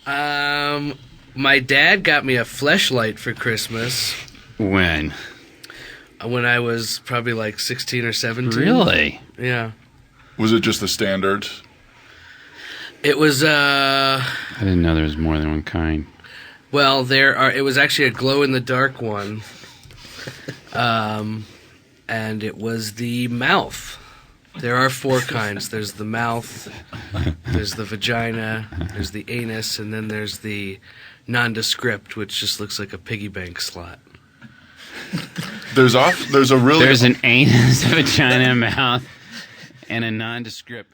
My dad got me a fleshlight for Christmas. When? When I was probably like 16 or 17. Really? Yeah. Was it just the standard? It was, I didn't know there was more than one kind. well, it was actually a glow-in-the-dark one. And it was the mouth. There are 4 kinds. There's the mouth, there's the vagina, there's the anus, and then there's the Non-Descript, which just looks like a piggy bank slot. There's an anus, a vagina, a mouth, and a Non-Descript.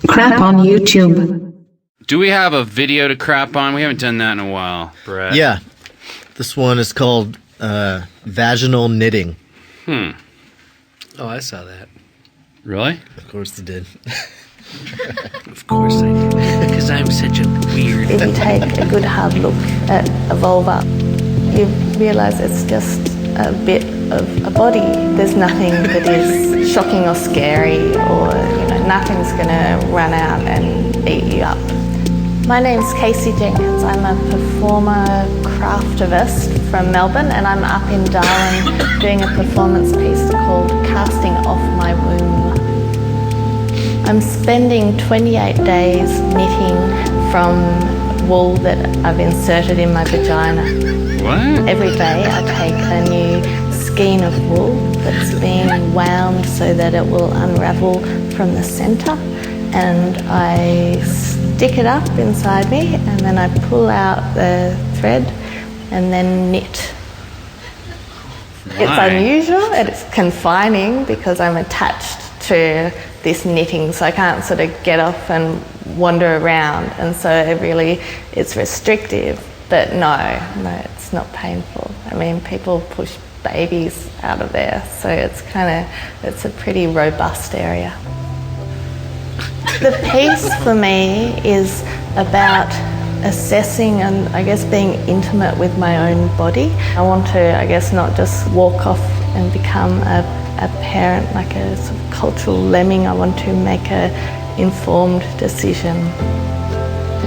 Crap on YouTube. Do we have a video to crap on? We haven't done that in a while, Brett. Yeah. This one is called vaginal knitting. Oh, I saw that. Really? Of course you did. Of course I did. Because I'm such a weird... If you take a good hard look at a vulva, you realise it's just a bit of a body. There's nothing that is shocking or scary, or nothing's going to run out and eat you up. My name's Casey Jenkins. I'm a performer craftivist from Melbourne, and I'm up in Darwin doing a performance piece called Casting Off My Womb. I'm spending 28 days knitting from wool that I've inserted in my vagina. What? Every day I take a new skein of wool that's been wound so that it will unravel from the centre, and I stick it up inside me, and then I pull out the thread and then knit. Why? It's unusual and it's confining because I'm attached to this knitting, so I can't sort of get off and wander around, and so it's restrictive, but no, it's not painful. I mean, people push babies out of there, so it's a pretty robust area. The piece for me is about assessing and I guess being intimate with my own body. I want to, I guess, not just walk off and become a parent like a sort of cultural lemming. I want to make an informed decision.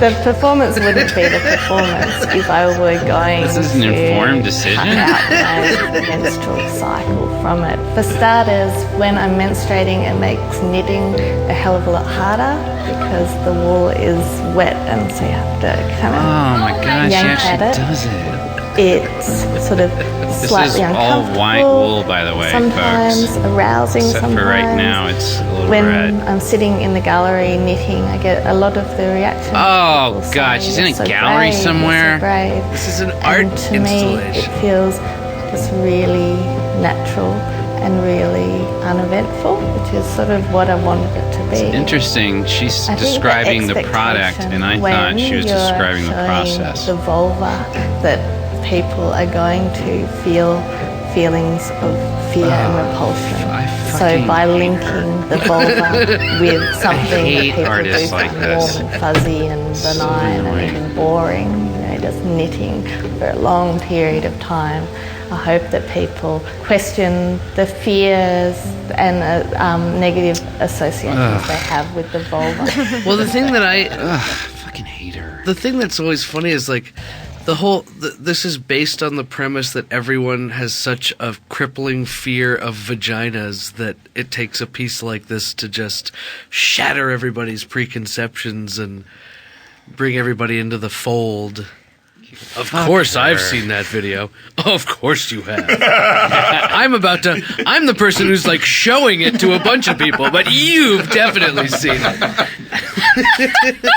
The performance wouldn't be the performance if I were going This is an informed decision? cut out my menstrual cycle from it. For starters, when I'm menstruating, it makes knitting a hell of a lot harder because the wool is wet, and so you have to kind of Oh my gosh, she yank actually at it. does it. It's sort of This slightly is all uncomfortable. white wool, by the way, sometimes folks. arousing. Except sometimes for right now, it's a little when red. I'm sitting in the gallery knitting, I get a lot of the reaction. Oh, People God, say, she's in a "You're so gallery brave, you're so somewhere." brave." This is an art And to me, installation. it feels just really natural and really uneventful, which is sort of what I wanted it to be. Interesting. She's I think describing the product, expectation and I when thought she was you're describing the showing process. The vulva, that people are going to feel feelings of fear and repulsion. I So fucking by hate linking her. the vulva with something hate that people artists do like find this. warm and fuzzy and So benign and annoying. even boring, just knitting for a long period of time, I hope that people question the fears and negative associations they have with the vulva. Well, the thing that I Fucking hate her. the thing that's always funny is like this is based on the premise that everyone has such a crippling fear of vaginas that it takes a piece like this to just shatter everybody's preconceptions and bring everybody into the fold. Of course I've seen that video. Of course you have. I'm the person who's like showing it to a bunch of people, but you've definitely seen it.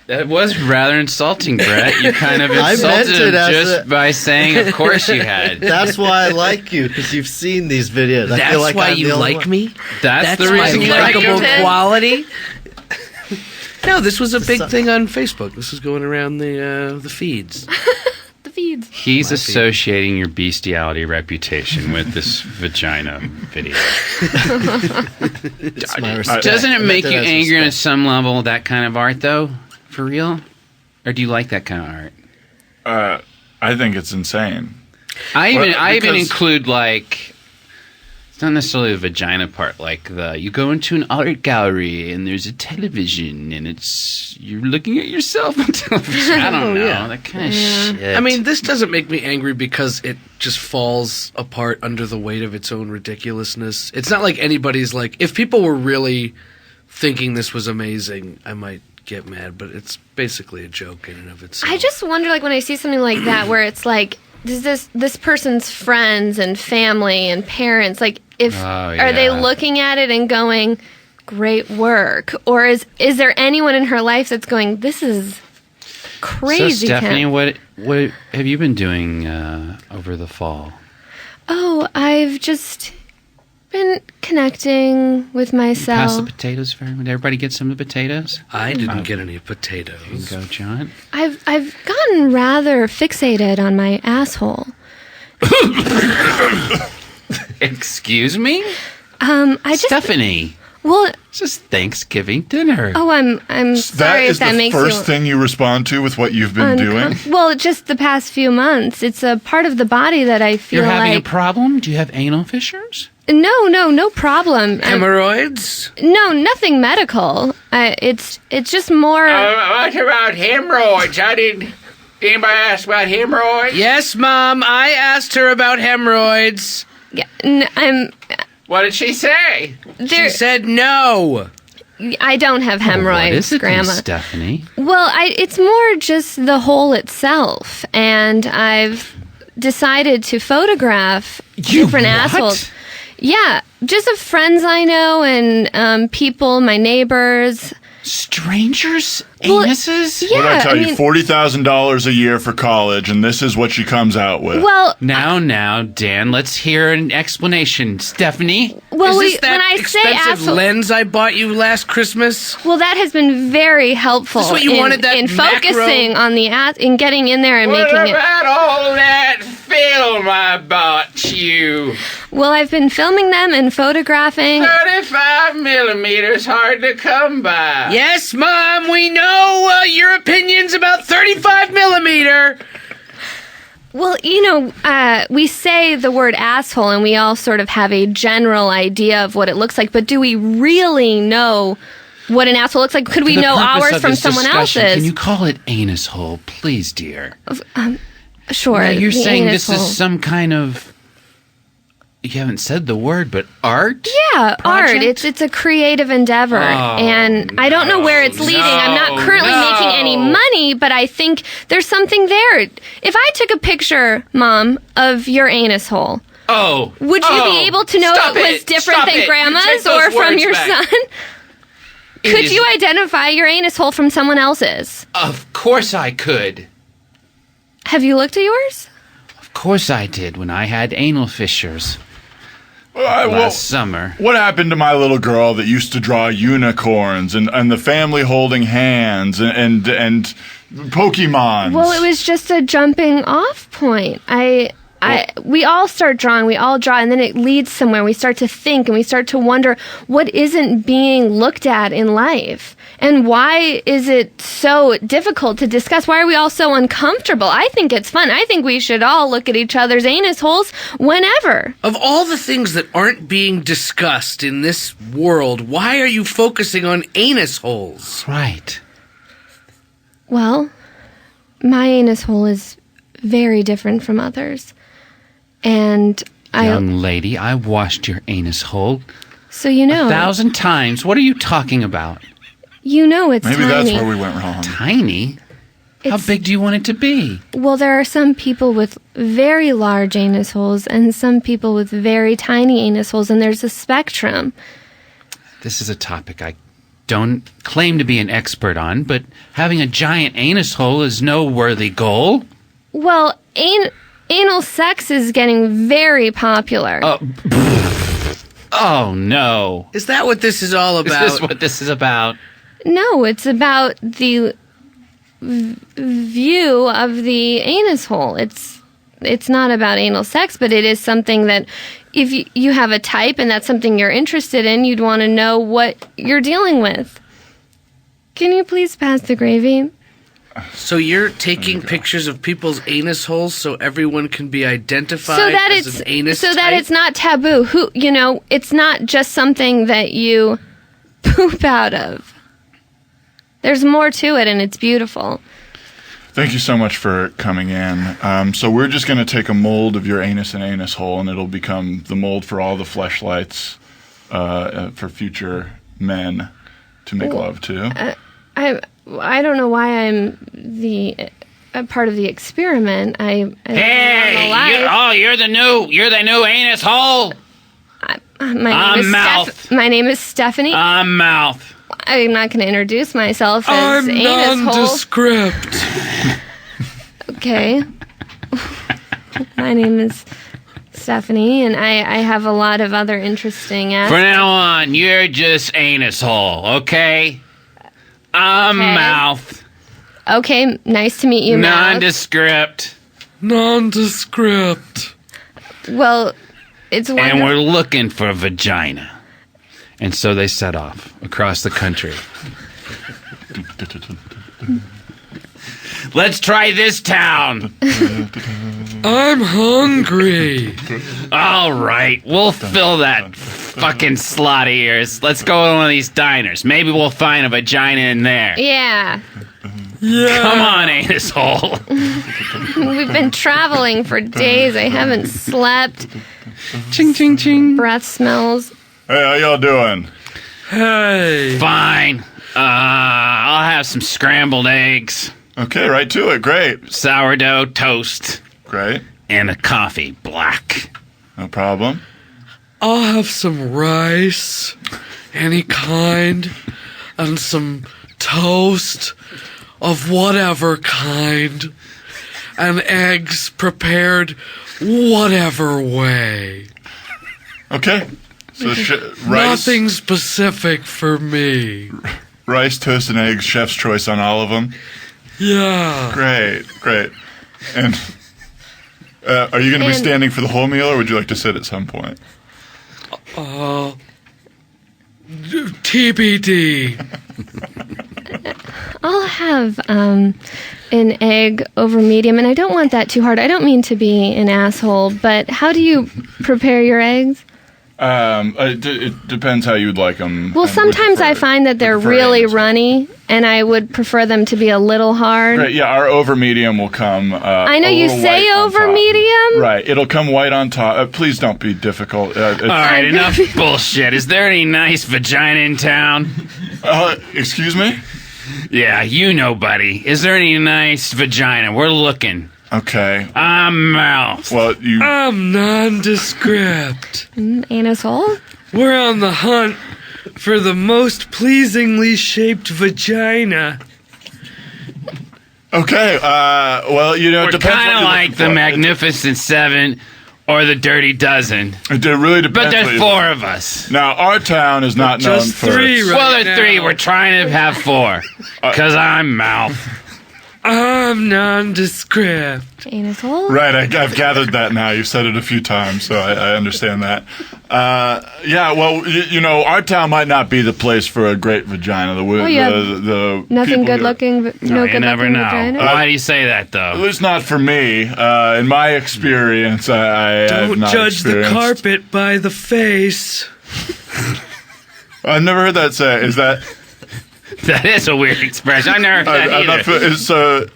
That was rather insulting, Brett. You kind of I meant insulted it him as just by saying, of course you had. That's why I like you, because you've seen these videos. I That's feel like why I'm the you only like one. me? That's the my reason you like likable him. quality? No, this was a big thing on Facebook. This was going around the feeds. The feeds. He's associating your bestiality reputation with this vagina video. It's my respect. Doesn't it I make meant you as angry on respect. some level, that kind of art, though? For real? Or do you like that kind of art? I think it's insane. I even Because- include, like, It's not necessarily the vagina part, like you go into an art gallery and there's a television and you're looking at yourself on television. I don't know. That kind of shit. I mean, this doesn't make me angry because it just falls apart under the weight of its own ridiculousness. It's not like anybody's like, if people were really thinking this was amazing, I might get mad, but it's basically a joke in and of itself. I just wonder, like, when I see something like that where it's like, does this person's friends and family and parents, like, are they looking at it and going, great work? Or is there anyone in her life that's going, this is crazy? So, Stephanie, what have you been doing over the fall? Oh, I've just been connecting with myself. Pass the potatoes for everyone. Did everybody get some of the potatoes? I didn't get any potatoes. You can go, John. I've gotten rather fixated on my asshole. Excuse me? Stephanie. Well, it's just Thanksgiving dinner. Oh, I'm sorry if that makes you... That is the first thing you respond to with what you've been doing? Well, just the past few months. It's a part of the body that I feel You're having a problem? Do you have anal fissures? No problem. Hemorrhoids? No, nothing medical. It's just more... what about hemorrhoids? Anybody ask about hemorrhoids? Yes, Mom, I asked her about hemorrhoids. Yeah, What did she say? She said no. I don't have hemorrhoids, what is it, Grandma. Stephanie? Well, it's more just the hole itself, and I've decided to photograph different assholes. Yeah, just of friends I know and people, my neighbors. Strangers' anuses? Yeah, What did I tell you? $40,000 a year for college, and this is what she comes out with. Well, now, Dan, let's hear an explanation. Stephanie? Well, is this that when I say expensive lens I bought you last Christmas? Well, that has been very helpful. Is this what you wanted, that in macro? Focusing on the in getting in there and making it. What about all that film I bought you? Well, I've been filming them and photographing. 35 millimeters, hard to come by. Yes, Mom, we know your opinions about 35 millimeter. Well, we say the word asshole and we all sort of have a general idea of what it looks like, but do we really know what an asshole looks like? Could we know ours from someone else's? Can you call it anus hole, please, dear? Sure. Now, you're saying this hole. is some kind of... You haven't said the word, but art? Yeah, project? art. It's a creative endeavor, and I don't know where it's leading. I'm not currently making any money, but I think there's something there. If I took a picture, Mom, of your anus hole, would you be able to know it was different than Grandma's or from your son? Could you identify your anus hole from someone else's? Of course I could. Have you looked at yours? Of course I did when I had anal fissures. Last summer. What happened to my little girl that used to draw unicorns and the family holding hands and Pokemons? Well, it was just a jumping off point. We all start drawing, we all draw, and then it leads somewhere. We start to think and we start to wonder what isn't being looked at in life. And why is it so difficult to discuss? Why are we all so uncomfortable? I think it's fun. I think we should all look at each other's anus holes whenever. Of all the things that aren't being discussed in this world, why are you focusing on anus holes? Right. Well, my anus hole is very different from others. And Young lady, I washed your anus hole. So you know. 1,000 times. What are you talking about? You know it's Maybe tiny. that's where we went wrong. Tiny? How big do you want it to be? Well, there are some people with very large anus holes and some people with very tiny anus holes, and there's a spectrum. This is a topic I don't claim to be an expert on, but having a giant anus hole is no worthy goal. Well, anal sex is getting very popular. Oh, no. Is that what this is all about? Is this what this is about? No, it's about the view of the anus hole. It's not about anal sex, but it is something that if you have a type and that's something you're interested in, you'd want to know what you're dealing with. Can you please pass the gravy? So you're taking pictures of people's anus holes so everyone can be identified So that as it's an anus so that type? it's not taboo. It's not just something that you poop out of. There's more to it, and it's beautiful. Thank you so much for coming in. So we're just going to take a mold of your anus and anus hole, and it'll become the mold for all the fleshlights for future men to make love to. I don't know why I'm a part of the experiment. Hey, you're the new anus hole. My name is Stephanie. I'm Mouth. I'm not going to introduce myself as I'm anus hole. nondescript. Okay. My name is Stephanie, and I have a lot of other interesting aspects. From now on, you're just anus hole, okay? I'm Okay. Mouth. Okay, nice to meet you, Mouth. Nondescript. Nondescript. Well, it's wonderful. And we're looking for vagina. And so they set off across the country. Let's try this town. I'm hungry. All right, we'll fill that fucking slot of yours. Let's go to one of these diners. Maybe we'll find a vagina in there. Yeah. Come on, anus hole. We've been traveling for days. I haven't slept. Ching, ching, ching. Breath smells. Hey, how y'all doing? Hey. Fine. I'll have some scrambled eggs, Okay, right to it. Great. sourdough toast, Great. and a coffee black. No problem. I'll have some rice, any kind, and some toast of whatever kind, and eggs prepared whatever way. Okay. So rice, Nothing specific for me. rice, toast, and eggs. Chef's choice on all of them. Yeah. Great. And are you going to be And- standing for the whole meal, or would you like to sit at some point? TBD. I'll have an egg over medium, and I don't want that too hard. I don't mean to be an asshole, but how do you prepare your eggs? It depends how you'd like them. Well, sometimes I find that they're really runny, and I would prefer them to be a little hard. Right, yeah, our over medium will come. I know a you little say white on over top. medium. Right, it'll come white on top. Please don't be difficult. All right, enough bullshit. Is there any nice vagina in town? Excuse me? Yeah, you know, buddy. Is there any nice vagina? We're looking. Okay. I'm Mouth. Well, you. I'm nondescript. Anus hole? We're on the hunt for the most pleasingly shaped vagina. Okay. Well, it We're depends. kind what of you're like looking the for. Magnificent Seven or the Dirty Dozen. It really depends. But what there's you're four looking of us. for. Now, our town is not known Just for. three, its- right? Well, there's now. three. We're trying to have four. Because I'm Mouth. I'm nondescript. Anus hole? Right, I've gathered that now. You've said it a few times, so I understand that. Yeah, well, our town might not be the place for a great vagina. yeah. The Nothing people good here- looking. No You good never looking know. vagina. Why do you say that, At though? least not for me. In my experience, I have Don't not judge the experienced- carpet by the face. I've never heard that say. Is that? That is a weird expression. I've never heard that I'm either. not.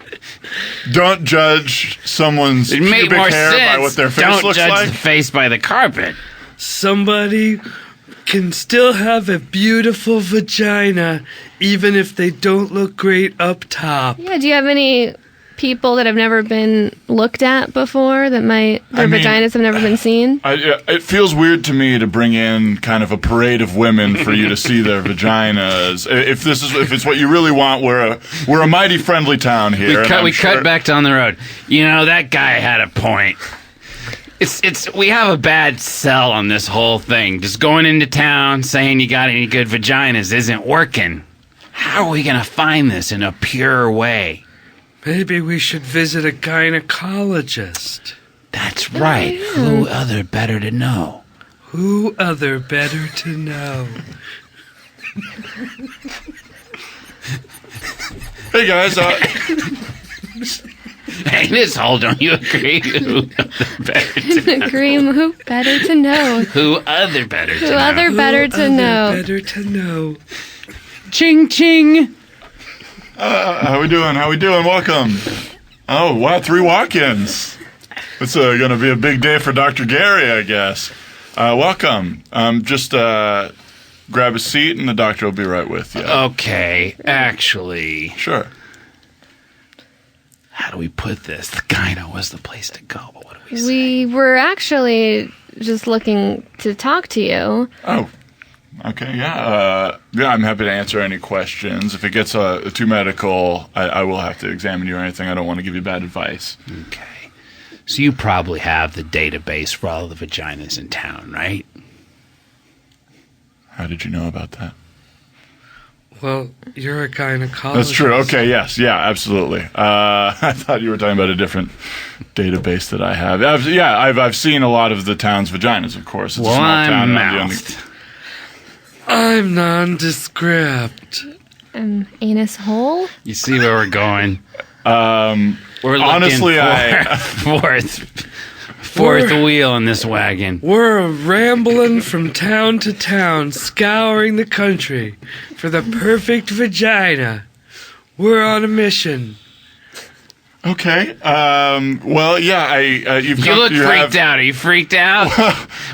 Don't judge someone's It'd make pubic more hair sense. by what their face Don't looks judge like. the face by the carpet. Somebody can still have a beautiful vagina even if they don't look great up top. Yeah, do you have any people that have never been looked at before that their vaginas have never been seen? It feels weird to me to bring in kind of a parade of women for you to see their vaginas. If it's what you really want, we're a mighty friendly town here. We cut back down the road. That guy had a point. We have a bad sell on this whole thing. Just going into town saying you got any good vaginas isn't working. How are we gonna find this in a pure way? Maybe we should visit a gynecologist. That's right. Who other better to know? Who other better to know? Hey guys, Anus hole, don't you agree? Who better to know? Agree. Who better to know? Who other better to Who know? other better to know? Better to know. Ching ching. How we doing? Welcome. Oh, wow, 3 walk-ins. It's going to be a big day for Dr. Gary, I guess. Welcome. Just grab a seat, and the doctor will be right with you. Okay, actually, Sure. how do we put this? The gyno was the place to go, but what do we say? We were actually just looking to talk to you. Oh, okay, yeah. Yeah, I'm happy to answer any questions. If it gets too medical, I will have to examine you or anything. I don't want to give you bad advice. Okay. So you probably have the database for all the vaginas in town, right? How did you know about that? Well, you're a gynecologist. That's true. Okay, yes, yeah, absolutely. I thought you were talking about a different database that I have. I've seen a lot of the town's vaginas, of course. It's a small town. One and I'm the only- mouthed. I'm nondescript. Anus hole? You see where we're going? We're looking honestly, for fourth wheel in this wagon. We're rambling from town to town, scouring the country for the perfect vagina. We're on a mission. Okay. Well, yeah. You look freaked out. Are you freaked out?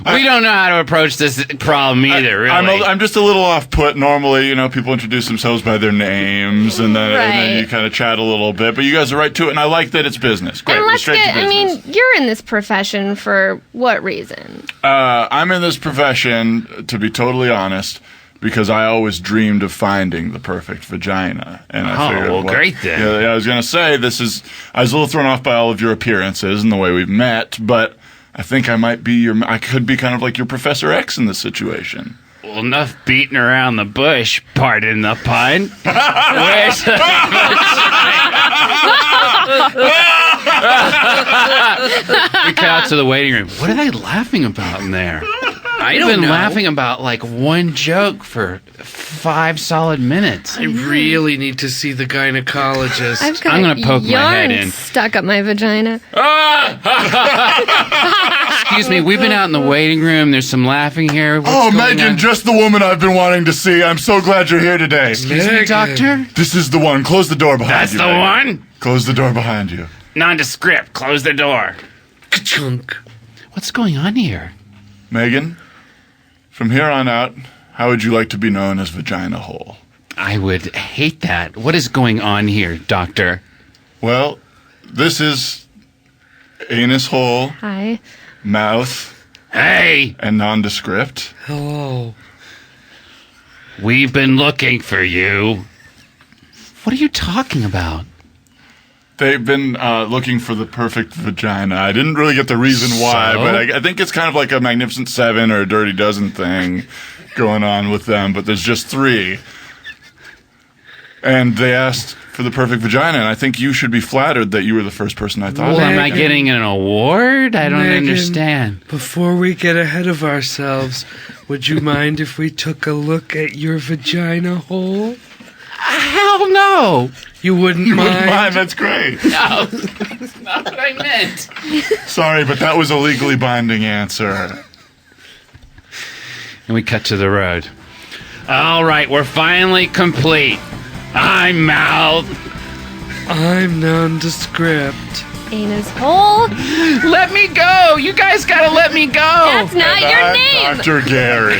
We don't know how to approach this problem either. Really, I'm just a little off put. Normally, people introduce themselves by their names, and then you kind of chat a little bit. But you guys are right to it, and I like that it's business. Great. And We're let's straight to business. you're in this profession for what reason? I'm in this profession, to be totally honest, because I always dreamed of finding the perfect vagina. And I figured, great then. Yeah, I was going to say, I was a little thrown off by all of your appearances and the way we've met, but I think I could be kind of like your Professor X in this situation. Well, enough beating around the bush, pardon the pun. Where's the We cut out to the waiting room. What are they laughing about in there? I've been laughing about like one joke for 5 solid minutes. I really need to see the gynecologist. I've got I'm gonna poke my head yarn in. stuck up my vagina. Excuse me, we've been out in the waiting room. There's some laughing here. What's going Megan, on? just the woman I've been wanting to see. I'm so glad you're here today. Excuse me, doctor? This is the one. Close the door behind That's you. the Megan. one? Close the door behind you. Non-Descript. Close the door. Ka-chunk. What's going on here? Megan, from here on out, how would you like to be known as Vagina Hole? I would hate that. What is going on here, doctor? Well, this is Anus Hole, Hi. Mouth, Hey, and Nondescript. Hello. we've been looking for you. What are you talking about? They've been looking for the perfect vagina. I didn't really get the reason why, So? but I think it's kind of like a Magnificent Seven or a Dirty Dozen thing going on with them, but there's just 3. And they asked for the perfect vagina, and I think you should be flattered that you were the first person I thought Well, of. am I getting an award? I don't Megan, understand. Before we get ahead of ourselves, would you mind if we took a look at your vagina hole? Hell no. You wouldn't You mind? wouldn't mind, that's great. No, that's not what I meant. Sorry, but that was a legally binding answer. And we cut to the road. All right, we're finally complete. I'm Mouth. I'm nondescript. Anus hole? Let me go. You guys gotta let me go. That's not your I'm name. Dr. Gary.